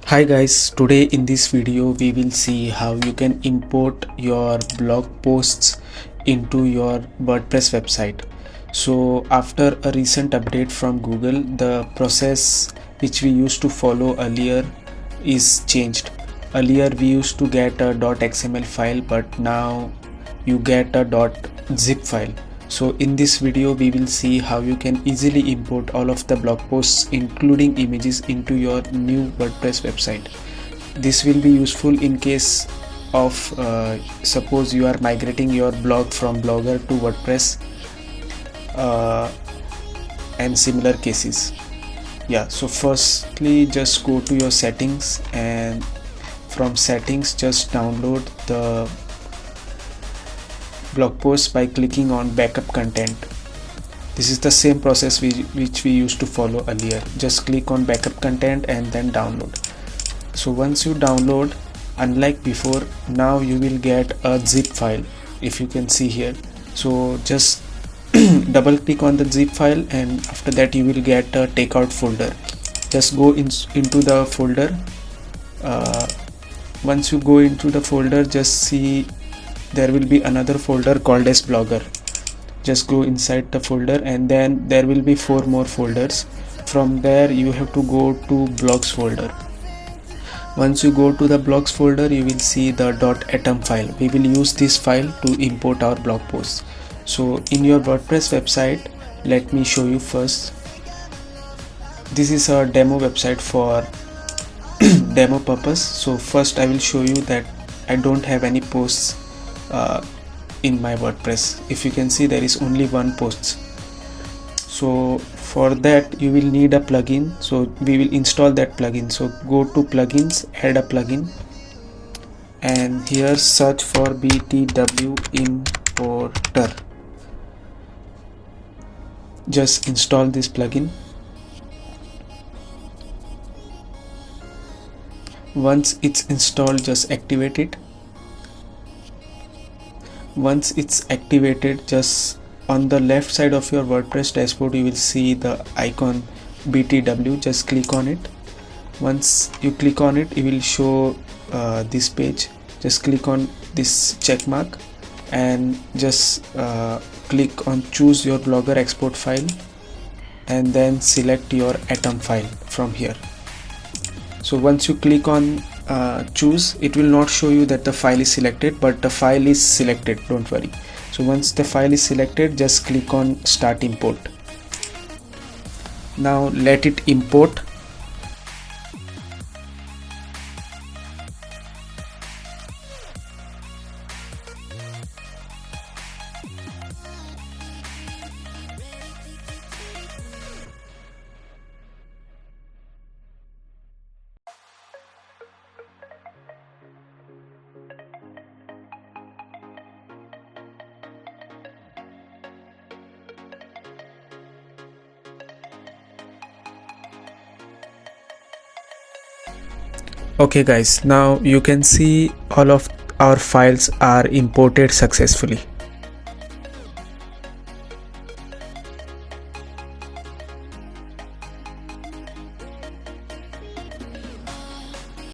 Hi guys, today in this video we will see how you can import your blog posts into your WordPress website. So after a recent update from Google, the process which we used to follow earlier is changed. Earlier we used to get a .xml file, but now you get a .zip file. So in this video we will see how you can easily import all of the blog posts including images into your new WordPress website. This will be useful in case of suppose you are migrating your blog from Blogger to WordPress and similar cases. So firstly just go to your settings, and from settings just download the blog post by clicking on backup content. This is the same process which we used to follow earlier. Just click on backup content and then download. So once you download, unlike before, now you will get a zip file, if you can see here. So just double click on the zip file, and after that you will get a takeout folder. Just go into the folder. Once you go into the folder, just see there will be another folder called as Blogger. Just go inside the folder, and then there will be 4 more folders. From there you have to go to blogs folder. Once you go to the blogs folder, you will see the .atom file. We will use this file to import our blog posts. So in your WordPress website, let me show you first. This is a demo website for demo purpose. So first I will show you that I don't have any posts in my WordPress. If you can see, there is only one post. So for that you will need a plugin. So we will install that plugin. So go to plugins, add a plugin, and here search for BTW importer. Just install this plugin. Once it's installed, just activate it. Once it's activated, just on the left side of your WordPress dashboard you will see the icon BTW. Just click on it. Once you click on it, it will show this page. Just click on this check mark and just click on choose your Blogger export file, and then select your atom file from here. So once you click on choose, it will not show you that the file is selected, but the file is selected, don't worry. So once the file is selected, just click on start import. Now let it import. Okay guys, now you can see all of our files are imported successfully.